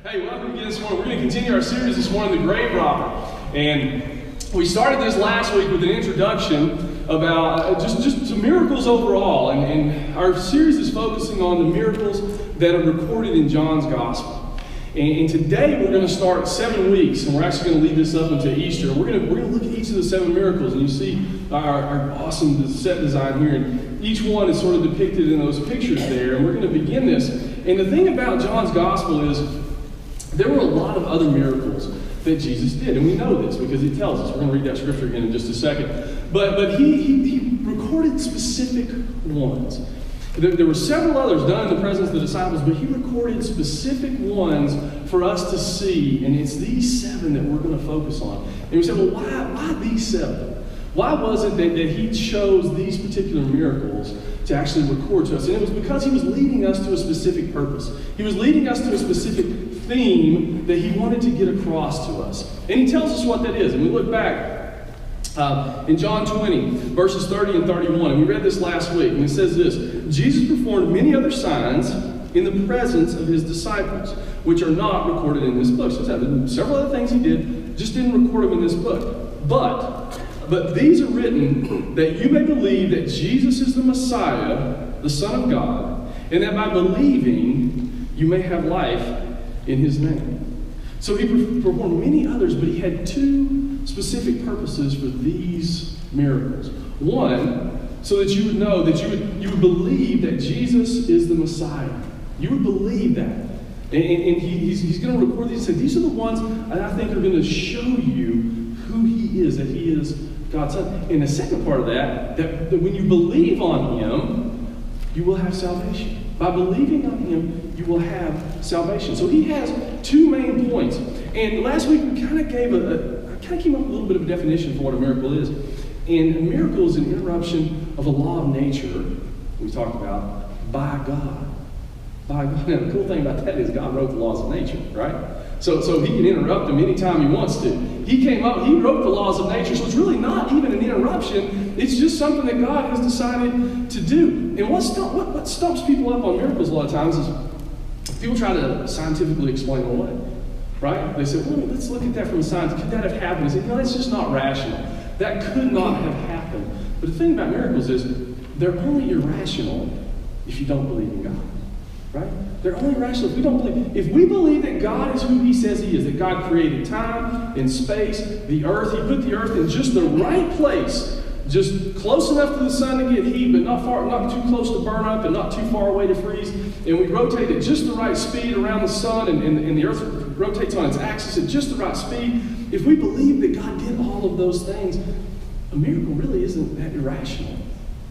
Hey, welcome again this morning. We're going to continue our series this morning, The Grave Robber. And we started this last week with an introduction about just some miracles overall. And our series is focusing on the miracles that are recorded in John's Gospel. And today we're going to start 7 weeks, and we're actually going to lead this up into Easter. We're going to look at each of the 7 miracles, and you see our awesome set design here. And each one is sort of depicted in those pictures there. And we're going to begin this. And the thing about John's Gospel is there were a lot of other miracles that Jesus did, and we know this because he tells us. We're going to read that scripture again in just a second. But he recorded specific ones. There were several others done in the presence of the disciples, but he recorded specific ones for us to see, and it's these 7 that we're going to focus on. And we said, well, why these 7? Why was it that he chose these particular miracles to actually record to us? And it was because he was leading us to a specific purpose. He was leading us to a specific theme that he wanted to get across to us. And he tells us what that is. And we look back in John 20, verses 30 and 31. And we read this last week. And it says this: Jesus performed many other signs in the presence of his disciples, which are not recorded in this book. So several other things he did, just didn't record them in this book. But these are written that you may believe that Jesus is the Messiah, the Son of God, and that by believing you may have life in his name. So he performed many others, but he had 2 specific purposes for these miracles. One, so that you would know, that you would believe that Jesus is the Messiah. You would believe that. And he's going to record these and say, these are the ones that I think are going to show you who he is, that he is God's Son. And the second part of that when you believe on him, you will have salvation. By believing on him, you will have salvation. So he has 2 main points. And last week we kind of came up with a little bit of a definition for what a miracle is. And a miracle is an interruption of a law of nature we talked about by God. By God. Now, the cool thing about that is God wrote the laws of nature, right? So he can interrupt them anytime he wants to. He wrote the laws of nature, so it's really not even an interruption. It's just something that God has decided to do. And what stumps people up on miracles a lot of times is people try to scientifically explain them away, right? They say, well, let's look at that from the science. Could that have happened? They say, no, that's just not rational. That could not have happened. But the thing about miracles is they're only irrational if you don't believe in God. Right? They're only rational if we don't believe. If we believe that God is who he says he is, that God created time and space, the earth, he put the earth in just the right place, just close enough to the sun to get heat, but not too close to burn up and not too far away to freeze, and we rotate at just the right speed around the sun, and the earth rotates on its axis at just the right speed. If we believe that God did all of those things, a miracle really isn't that irrational,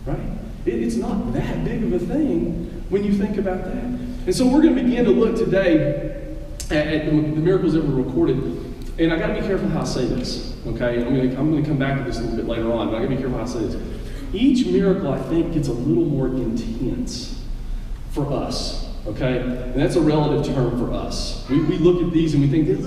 right? It's not that big of a thing when you think about that. And so we're going to begin to look today at the miracles that were recorded. And I got to be careful how I say this, okay? I'm going to come back to this a little bit later on, but I got to be careful how I say this. Each miracle, I think, gets a little more intense for us, okay? And that's a relative term for us. We look at these and we think they're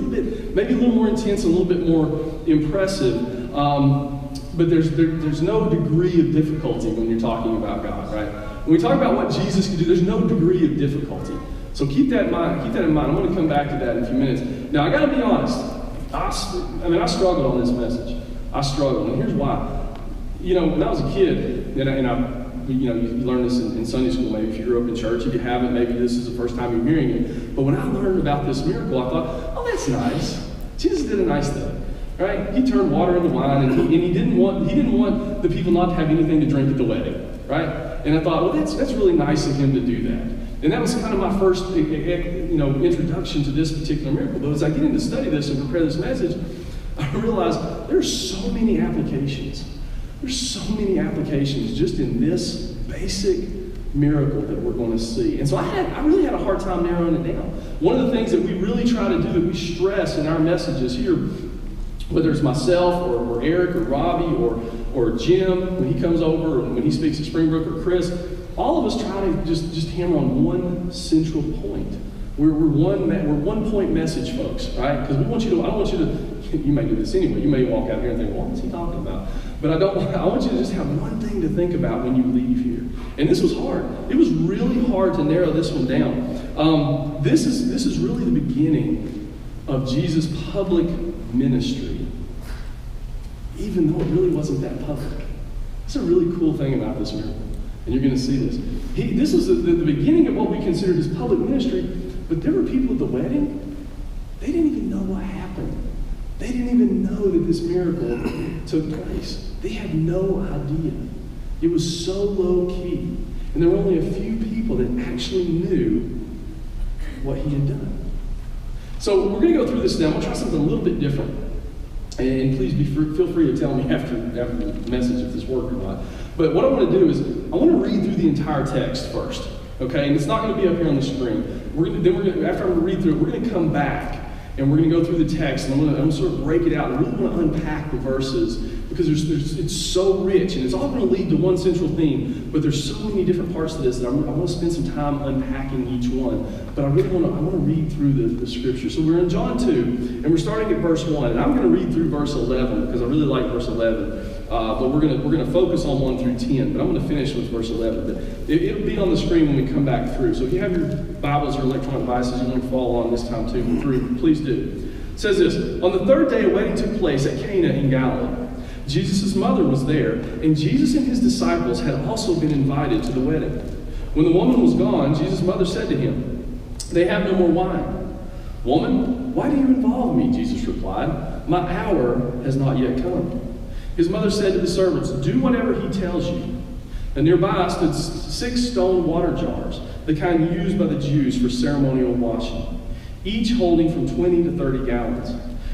maybe a little more intense and a little bit more impressive. But there's no degree of difficulty when you're talking about God, right? When we talk about what Jesus could do, there's no degree of difficulty. So keep that in mind. I'm going to come back to that in a few minutes. Now, I got to be honest. I struggled on this message. I struggled, and here's why. When I was a kid, you learn this in Sunday school, maybe if you grew up in church. If you haven't, maybe this is the first time you're hearing it. But when I learned about this miracle, I thought, oh, that's nice. Jesus did a nice thing. Right? He turned water into wine, and he didn't want the people not to have anything to drink at the wedding. Right? And I thought, well, that's really nice of him to do that. And that was kind of my first introduction to this particular miracle. But as I get into study this and prepare this message, I realized there's so many applications. There's so many applications just in this basic miracle that we're going to see. And so I really had a hard time narrowing it down. One of the things that we really try to do, that we stress in our messages here, whether it's myself or Eric or Robbie or Jim when he comes over, or when he speaks at Springbrook, or Chris, all of us try to just hammer on one central point. We're one point message, folks, right? Because I don't want you to, you may do this anyway. You may walk out here and think, well, what's he talking about? But I want you to just have one thing to think about when you leave here. And this was hard. It was really hard to narrow this one down. This is really the beginning of Jesus' public ministry, even though it really wasn't that public. It's a really cool thing about this miracle. And you're going to see this. This is the beginning of what we consider his public ministry, but there were people at the wedding, they didn't even know what happened. They didn't even know that this miracle took place. They had no idea. It was so low key. And there were only a few people that actually knew what he had done. So we're going to go through this now. We'll try something a little bit different. And please feel free to tell me after the message if this worked or not. But what I want to do is, I want to read through the entire text first. Okay? And it's not going to be up here on the screen. After I read through it, we're going to come back and we're going to go through the text, and I'm going to sort of break it out. And I really want to unpack the verses because it's so rich, and it's all going to lead to one central theme. But there's so many different parts to this that I want to spend some time unpacking each one. But I really want to read through the scripture. So we're in John 2, and we're starting at verse 1. And I'm going to read through verse 11 because I really like verse 11. But we're going to focus on 1 through 10. But I'm going to finish with verse 11. But it'll be on the screen when we come back through. So if you have your Bibles or electronic devices you want to follow on this time too through, please do. It says this: on the third day, a wedding took place at Cana in Galilee. Jesus' mother was there, and Jesus and his disciples had also been invited to the wedding. When the woman was gone, Jesus' mother said to him, "They have no more wine." "Woman, why do you involve me?" Jesus replied. "My hour has not yet come." His mother said to the servants, "Do whatever he tells you." And nearby stood 6 stone water jars, the kind used by the Jews for ceremonial washing, each holding from 20 to 30 gallons.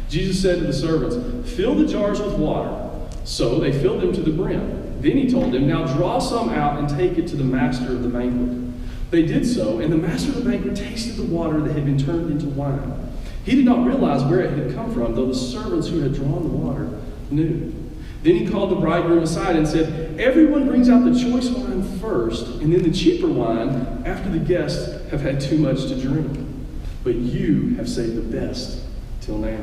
Jesus said to the servants, "Fill the jars with water." So they filled them to the brim. Then he told them, "Now draw some out and take it to the master of the banquet." They did so, and the master of the banquet tasted the water that had been turned into wine. He did not realize where it had come from, though the servants who had drawn the water knew. Then he called the bridegroom aside and said, "Everyone brings out the choice wine first, and then the cheaper wine after the guests have had too much to drink. But you have saved the best till now."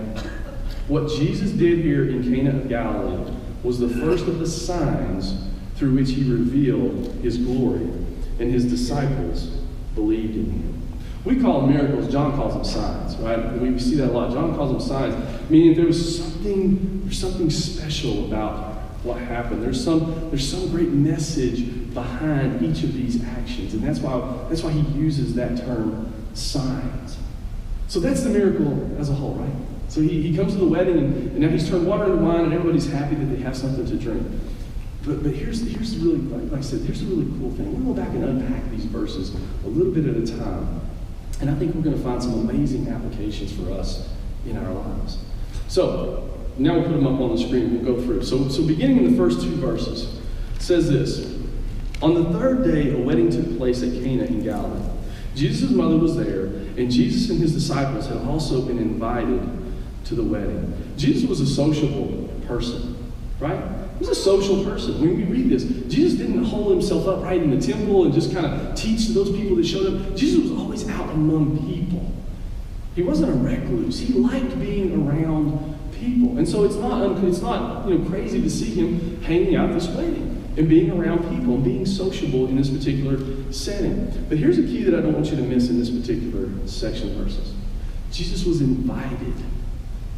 What Jesus did here in Cana of Galilee was the first of the signs through which he revealed his glory, and his disciples believed in him. We call them miracles. John calls them signs, right? We see that a lot. John calls them signs, meaning there's something special about what happened. There's some great message behind each of these actions, and that's why he uses that term signs. So that's the miracle as a whole, right? So he comes to the wedding, and now he's turned water into wine, and everybody's happy that they have something to drink. But here's really, like I said, here's the really cool thing. We'll go back and unpack these verses a little bit at a time. And I think we're going to find some amazing applications for us in our lives. So, now we'll put them up on the screen. We'll go through. So beginning in the first 2 verses, it says this: on the third day, a wedding took place at Cana in Galilee. Jesus' mother was there, and Jesus and his disciples had also been invited to the wedding. Jesus was a sociable person, right? He was a social person. When we read this, Jesus didn't hole himself up right in the temple and just kind of teach to those people that showed up. Jesus was always out among people. He wasn't a recluse. He liked being around people. And so it's not crazy to see him hanging out this wedding and being around people and being sociable in this particular setting. But here's a key that I don't want you to miss in this particular section of verses. Jesus was invited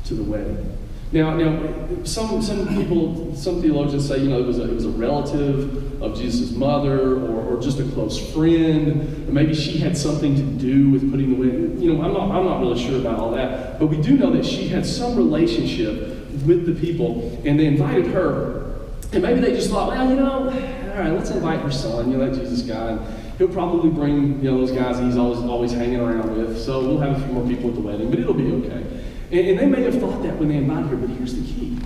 to the wedding. Now, some theologians say, it was a relative of Jesus' mother, or just a close friend, or maybe she had something to do with putting the wedding. I'm not really sure about all that, but we do know that she had some relationship with the people, and they invited her, and maybe they just thought, well, all right, let's invite her son, that Jesus guy. He'll probably bring, those guys he's always hanging around with, so we'll have a few more people at the wedding, but it'll be okay. And they may have thought that when they invited her, but here's the key.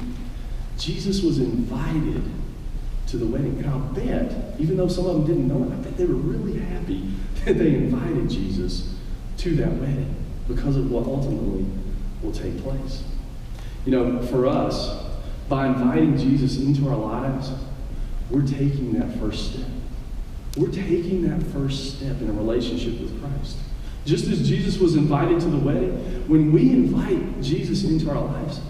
Jesus was invited to the wedding. And I'll bet, even though some of them didn't know it, I bet they were really happy that they invited Jesus to that wedding because of what ultimately will take place. For us, by inviting Jesus into our lives, we're taking that first step. We're taking that first step in a relationship with Christ. Just as Jesus was invited to the wedding, when we invite Jesus into our lives,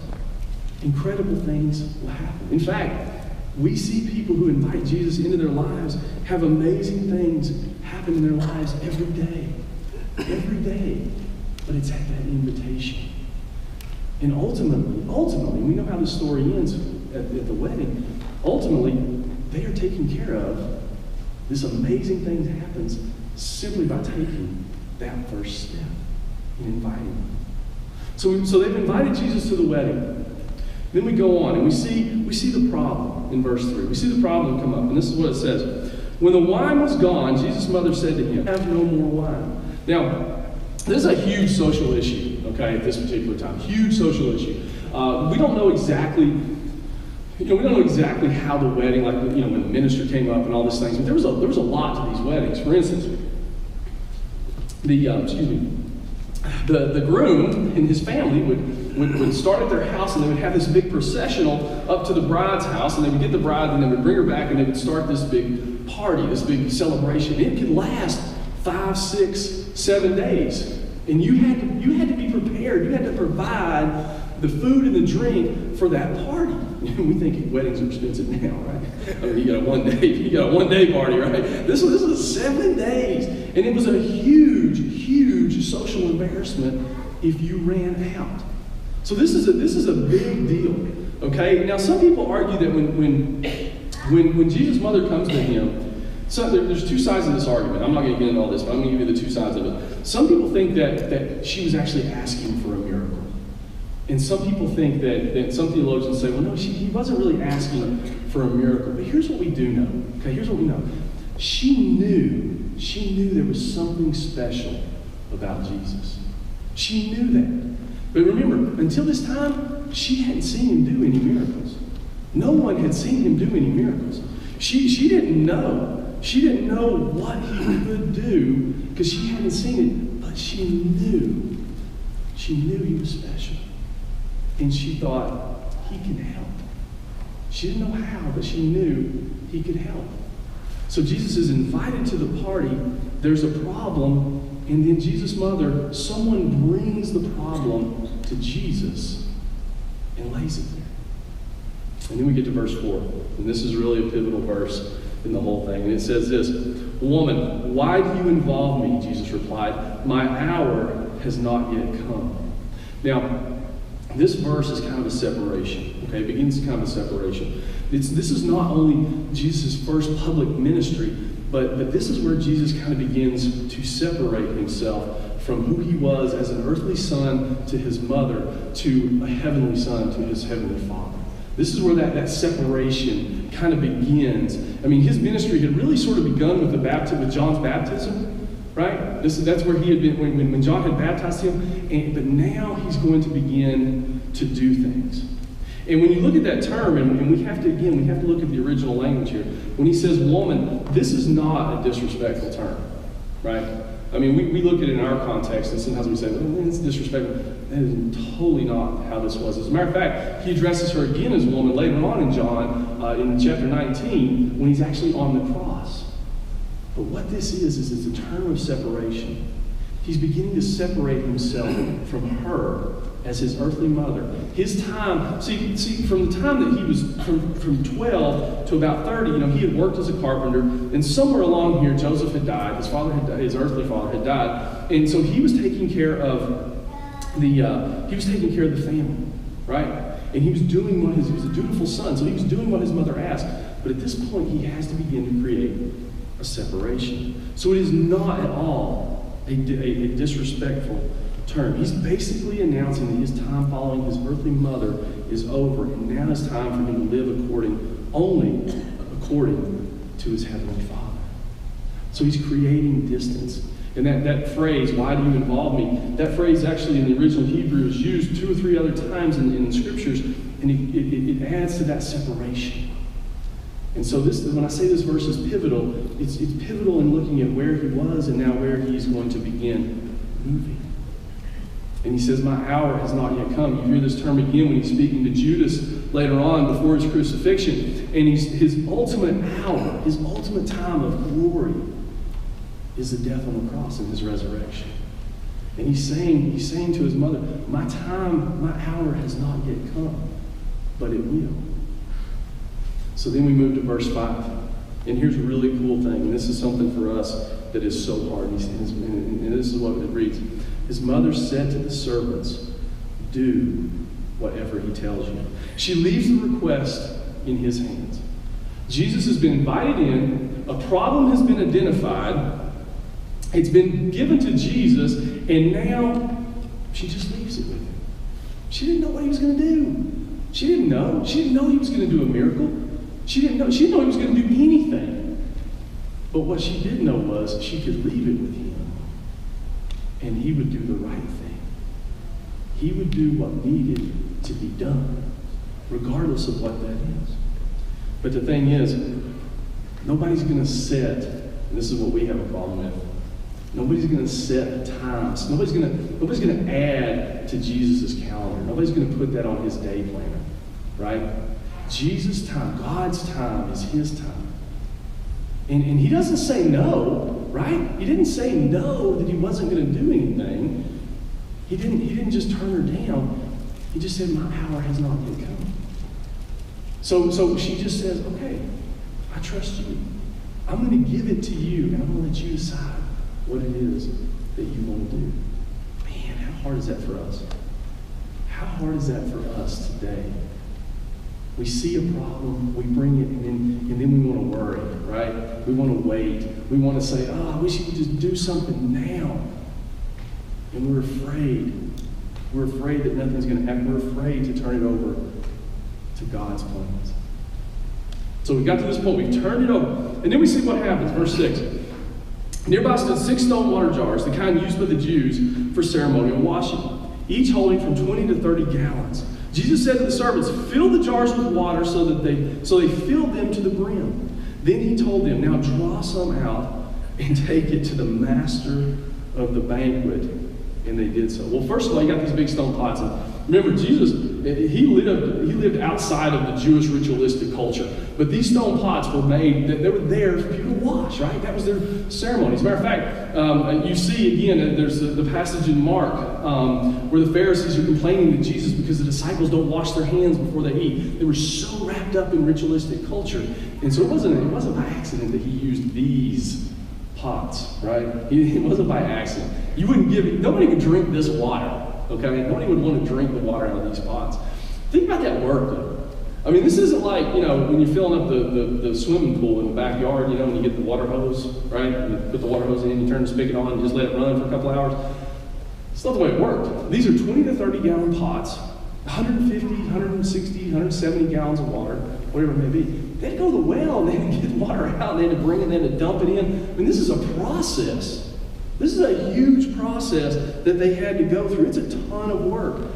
incredible things will happen. In fact, We see people who invite Jesus into their lives have amazing things happen in their lives every day. Every day. But it's at that invitation. And ultimately, we know how the story ends at the wedding. Ultimately, they are taken care of. This amazing thing happens simply by taking that first step in inviting them. So they've invited Jesus to the wedding. Then we go on and we see the problem in verse 3. We see the problem come up, and this is what it says. When the wine was gone, Jesus' mother said to him, "Have no more wine." Now, this is a huge social issue, okay, at this particular time. Huge social issue. We don't know exactly, how the wedding, like, when the minister came up and all these things. But there was a lot to these weddings. For instance, the groom and his family would start at their house, and they would have this big processional up to the bride's house, and they would get the bride, and they would bring her back, and they would start this big party, this big celebration. It could last 5, 6, 7 days. And you had to be prepared. You had to provide the food and the drink for that party. We think weddings are expensive now, right? I mean, you got a one day party, right? This was 7 days. And it was a huge, huge social embarrassment if you ran out. So this is a big deal. Okay? Now some people argue that when Jesus' mother comes to him, so there's two sides of this argument. I'm not going to get into all this, but I'm going to give you the two sides of it. Some people think that she was actually asking for a miracle. And some people think that some theologians say, well, no, he wasn't really asking for a miracle. But here's what we do know. Okay, here's what we know. She knew there was something special about Jesus. She knew that. But remember, until this time, she hadn't seen him do any miracles. No one had seen him do any miracles. She didn't know. She didn't know what he could do because she hadn't seen it, but she knew. She knew he was special. And she thought, he can help. She didn't know how, but she knew he could help. So Jesus is invited to the party. There's a problem, and then Jesus' mother, someone brings the problem to Jesus and lays it there. And then we get to verse 4, and this is really a pivotal verse in the whole thing. And it says this, "Woman, why do you involve me?" Jesus replied, "My hour has not yet come." Now, this verse is kind of a separation. Okay, it begins kind of a separation. This is not only Jesus' first public ministry, but this is where Jesus kind of begins to separate himself from who he was as an earthly son to his mother, to a heavenly son to his heavenly Father. This is where that separation kind of begins. I mean, his ministry had really sort of begun with John's baptism, right? That's where he had been when John had baptized him. But now he's going to begin to do things. And when you look at that term, and we have to look at the original language here. When he says woman, this is not a disrespectful term, right? I mean, we look at it in our context, and sometimes we say, well, it's disrespectful. That is totally not how this was. As a matter of fact, he addresses her again as woman later on in John, in chapter 19, when he's actually on the cross. But what this is it's a term of separation. He's beginning to separate himself from her as his earthly mother. His time, see, from the time that he was from 12 to about 30, he had worked as a carpenter, and somewhere along here, Joseph had died. His father had died, his earthly father had died, and so he was taking care of the family, right? And he was doing he was a dutiful son, so he was doing what his mother asked. But at this point, he has to begin to create a separation. So it is not at all a disrespectful term. He's basically announcing that his time following his earthly mother is over, and now it's time for him to live only according to his heavenly Father. So he's creating distance. And that phrase, "why do you involve me?" that phrase actually in the original Hebrew is used 2 or 3 other times in the scriptures, and it adds to that separation. And so when I say this verse is pivotal, it's pivotal in looking at where he was and now where he's going to begin moving. And he says, "My hour has not yet come." You hear this term again when he's speaking to Judas later on before his crucifixion. And his ultimate hour, his ultimate time of glory is the death on the cross and his resurrection. And he's saying to his mother, my hour has not yet come, but it will. So then we move to verse 5. And here's a really cool thing. And this is something for us that is so hard. And this is what it reads. His mother said to the servants, do whatever he tells you. She leaves the request in his hands. Jesus has been invited in. A problem has been identified. It's been given to Jesus. And now she just leaves it with him. She didn't know what he was going to do. She didn't know. She didn't know he was going to do a miracle. She didn't know he was going to do anything. But what she did know was she could leave it with him. And he would do the right thing. He would do what needed to be done, regardless of what that is. But the thing is, nobody's going to set, and this is what we have a problem with, nobody's going to set times. Nobody's going to add to Jesus' calendar. Nobody's going to put that on his day planner, right? Jesus' time, God's time is his time. And he doesn't say no, right? He didn't say no that he wasn't going to do anything. He didn't just turn her down. He just said, my hour has not yet come. So she just says, okay, I trust you. I'm going to give it to you, and I'm going to let you decide what it is that you want to do. Man, how hard is that for us? How hard is that for us today? We see a problem, we bring it, and then we want to worry, right? We want to wait. We want to say, I wish he would just do something now. And we're afraid. We're afraid that nothing's going to happen. We're afraid to turn it over to God's plans. So we got to this point. We've turned it over. And then we see what happens. Verse 6. Nearby stood 6 stone water jars, the kind used by the Jews for ceremonial washing, each holding from 20 to 30 gallons. Jesus said to the servants, fill the jars with water so they filled them to the brim. Then he told them, now draw some out and take it to the master of the banquet. And they did so. Well, first of all, you got these big stone pots. And remember, Jesus, he lived outside of the Jewish ritualistic culture. But these stone pots were made, they were there for people to wash, right? That was their ceremony. As a matter of fact, you see again, there's the passage in Mark where the Pharisees are complaining to Jesus because the disciples don't wash their hands before they eat. They were so wrapped up in ritualistic culture. And so it wasn't by accident that he used these pots, right? It wasn't by accident. Nobody would drink this water, okay? Nobody would want to drink the water out of these pots. Think about that work, though. I mean, this isn't like, when you're filling up the swimming pool in the backyard, when you get the water hose, right? You put the water hose in, you turn the spigot on, and just let it run for a couple hours. It's not the way it worked. These are 20 to 30 gallon pots, 150, 160, 170 gallons of water, whatever it may be. They had to go to the well, and they had to get the water out, and they had to bring it, and they had to dump it in. I mean, this is a process. This is a huge process that they had to go through. It's a ton of work.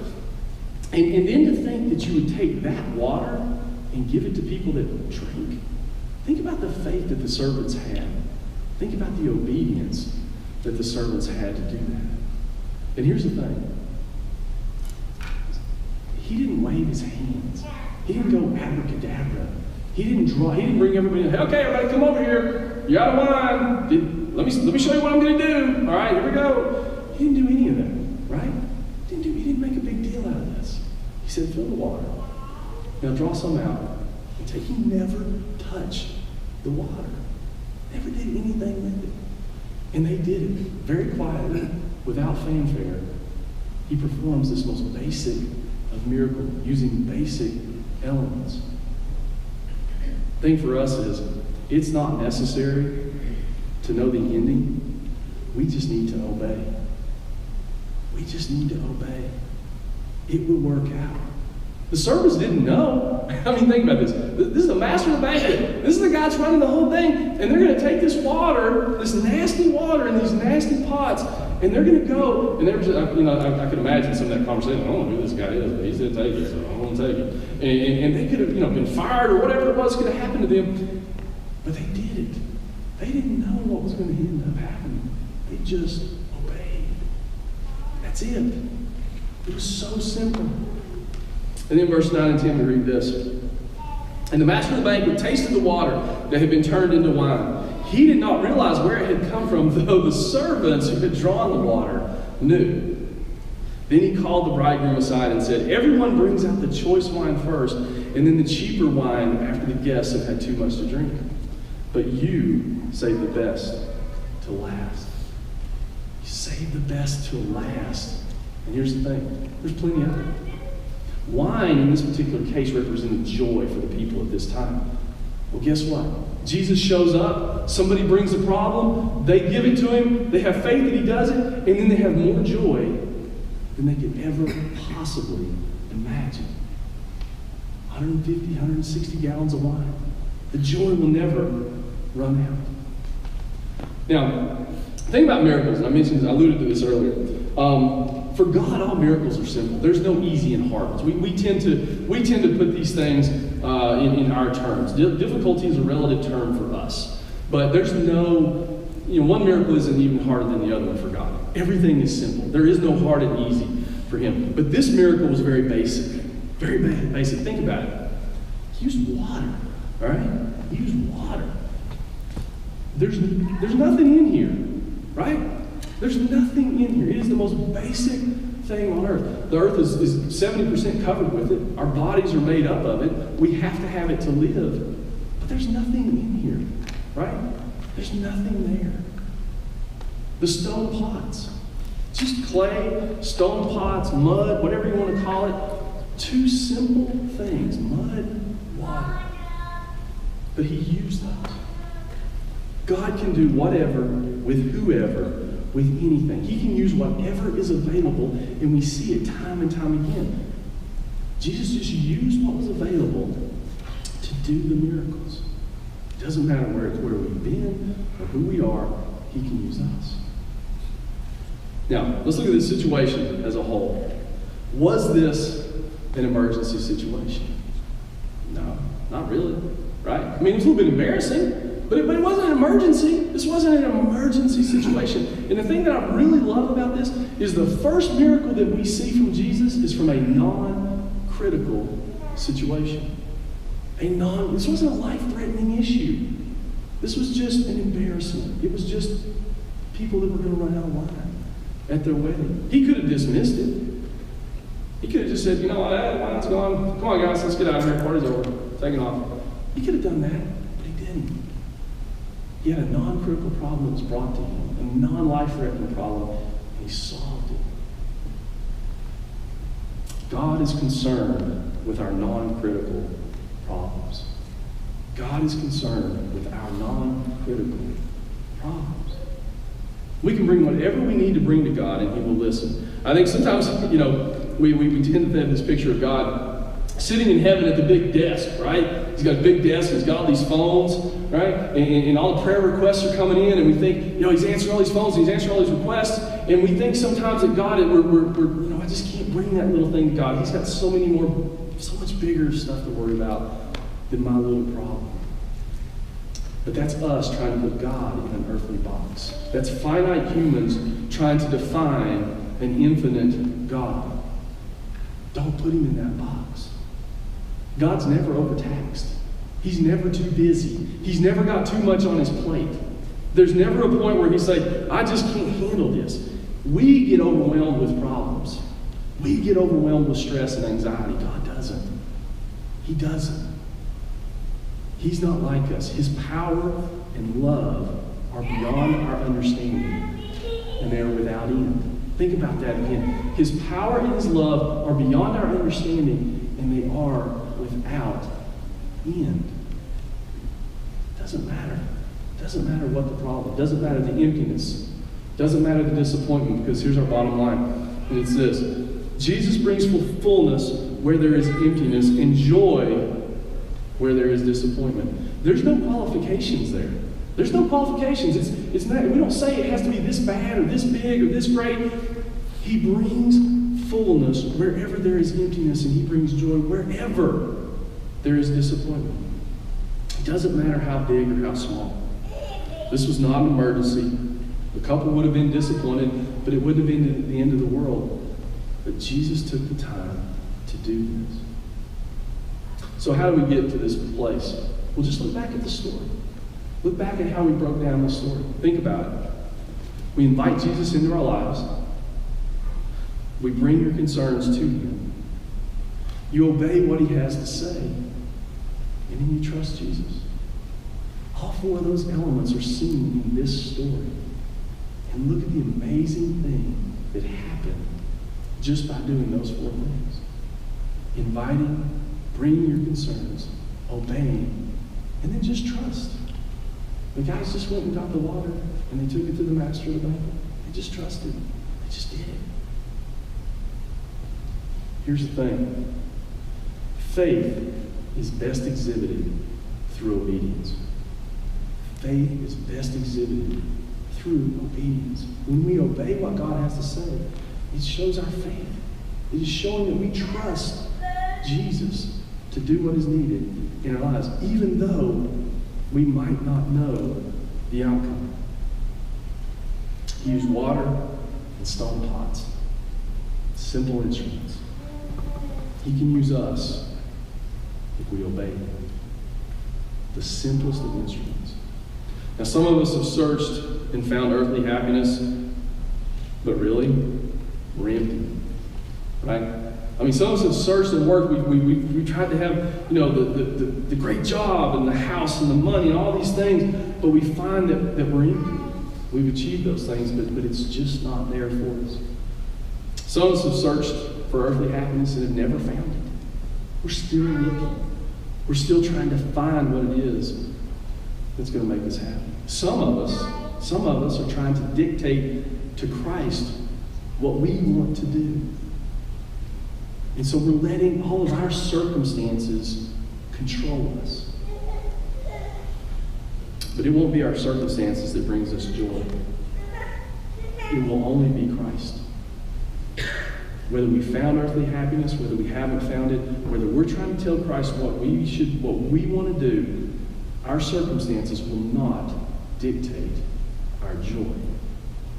And then to think that you would take that water and give it to people that would drink. Think about the faith that the servants had. Think about the obedience that the servants had to do that. And here's the thing. He didn't wave his hands. He didn't go abracadabra. He didn't bring everybody in. Hey, okay, everybody come over here. You're out of line. Let me show you what I'm going to do. All right, here we go. He didn't do any of that, right? He didn't make a big deal out of this. He said, fill the water. Now draw some out. And he never touched the water. Never did anything with it. And they did it very quietly, without fanfare. He performs this most basic of miracle using basic elements. The thing for us is, it's not necessary to know the ending. We just need to obey. We just need to obey. It will work out. The servants didn't know. I mean, think about this. This is the master of the banquet. This is the guy that's running the whole thing. And they're going to take this water, this nasty water in these nasty pots, and they're going to go, and they're just, I could imagine some of that conversation. I don't know who this guy is, but he said take it, so I'm going to take it. And they could have, been fired or whatever it was could have happened to them. But they did it. They didn't know what was going to end up happening. They just obeyed. That's it. It was so simple. And then verse 9 and 10, we read this. And the master of the banquet tasted the water that had been turned into wine. He did not realize where it had come from, though the servants who had drawn the water knew. Then he called the bridegroom aside and said, everyone brings out the choice wine first, and then the cheaper wine after the guests have had too much to drink. But you save the best to last. You save the best to last. And here's the thing, there's plenty of it. Wine, in this particular case, represented joy for the people at this time. Well, guess what? Jesus shows up, somebody brings a problem, they give it to him, they have faith that he does it, and then they have more joy than they could ever possibly imagine. 150, 160 gallons of wine. The joy will never run out. Now, think about miracles, and I alluded to this earlier. For God, all miracles are simple. There's no easy and hard ones. We tend to put these things in our terms. Difficulty is a relative term for us. But there's no, one miracle isn't even harder than the other one for God. Everything is simple. There is no hard and easy for him. But this miracle was very basic. Very basic. Think about it. He used water. All right? He used water. There's nothing in here. Right? There's nothing in here. It is the most basic thing on earth. The earth is 70% covered with it. Our bodies are made up of it. We have to have it to live. But there's nothing in here. Right? There's nothing there. The stone pots. Just clay, stone pots, mud, whatever you want to call it. Two simple things. Mud, water. But he used those. God can do whatever with whoever, with anything. He can use whatever is available, and we see it time and time again. Jesus just used what was available to do the miracles. It doesn't matter where we've been or who we are, he can use us. Now, let's look at this situation as a whole. Was this an emergency situation? No, not really, right? I mean, it was a little bit embarrassing. But it wasn't an emergency. This wasn't an emergency situation. And the thing that I really love about this is the first miracle that we see from Jesus is from a non-critical situation. This wasn't a life-threatening issue. This was just an embarrassment. It was just people that were going to run out of wine at their wedding. He could have dismissed it. He could have just said, wine's gone. Come on, guys, let's get out of here. Party's over. Take it off. He could have done that, but he didn't. He had a non-critical problem that was brought to him, a non-life-threatening problem, and he solved it. God is concerned with our non-critical problems. God is concerned with our non-critical problems. We can bring whatever we need to bring to God, and he will listen. I think sometimes, we tend to have this picture of God sitting in heaven at the big desk, right? He's got a big desk, he's got all these phones, right? And all the prayer requests are coming in, and we think, he's answering all these phones, and he's answering all these requests, and we think sometimes that God, I just can't bring that little thing to God. He's got so much bigger stuff to worry about than my little problem. But that's us trying to put God in an earthly box. That's finite humans trying to define an infinite God. Don't put him in that box. God's never overtaxed. He's never too busy. He's never got too much on his plate. There's never a point where he's like, I just can't handle this. We get overwhelmed with problems. We get overwhelmed with stress and anxiety. God doesn't. He doesn't. He's not like us. His power and love are beyond our understanding, and they are without end. Think about that again. His power and his love are beyond our understanding, and they are without end. It doesn't matter. It doesn't matter what the problem. It doesn't matter the emptiness. It doesn't matter the disappointment, because here's our bottom line, and it's this. Jesus brings fullness where there is emptiness and joy where there is disappointment. There's no qualifications there. There's no qualifications. It's not. We don't say it has to be this bad or this big or this great. He brings fullness wherever there is emptiness, and he brings joy wherever there is disappointment. It doesn't matter how big or how small. This was not an emergency. The couple would have been disappointed, but it wouldn't have been the end of the world. But Jesus took the time to do this. So how do we get to this place? Well, just look back at the story. Look back at how we broke down the story. Think about it. We invite Jesus into our lives. We bring your concerns to him. You obey what he has to say. And then you trust Jesus. All four of those elements are seen in this story. And look at the amazing thing that happened just by doing those four things. Inviting, bringing your concerns, obeying, and then just trust. The guys just went and got the water, and they took it to the master of the banquet. They just trusted. They just did it. Here's the thing. Faith is best exhibited through obedience. Faith is best exhibited through obedience. When we obey what God has to say, it shows our faith. It is showing that we trust Jesus to do what is needed in our lives, even though we might not know the outcome. He used water and stone pots, simple instruments. He can use us if we obey him. The simplest of instruments. Now, some of us have searched and found earthly happiness, but really, we're empty, right? I mean, some of us have searched and worked. We tried to have, the great job and the house and the money and all these things, but we find that we're empty. We've achieved those things, but it's just not there for us. Some of us have searched for earthly happiness and have never found it. We're still looking. We're still trying to find what it is that's going to make us happy. Some of us are trying to dictate to Christ what we want to do. And so we're letting all of our circumstances control us. But it won't be our circumstances that brings us joy. It will only be Christ. Whether we found earthly happiness, whether we haven't found it, whether we're trying to tell Christ what we want to do, our circumstances will not dictate our joy.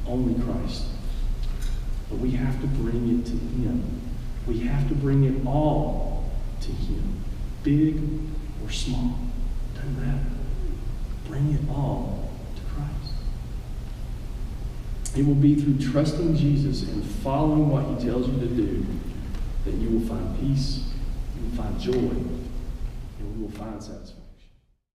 Only Christ. But we have to bring it to him. We have to bring it all to him. Big or small. Doesn't matter. Bring it all to Christ. It will be through trusting Jesus and following what he tells you to do that you will find peace, you will find joy, and we will find satisfaction.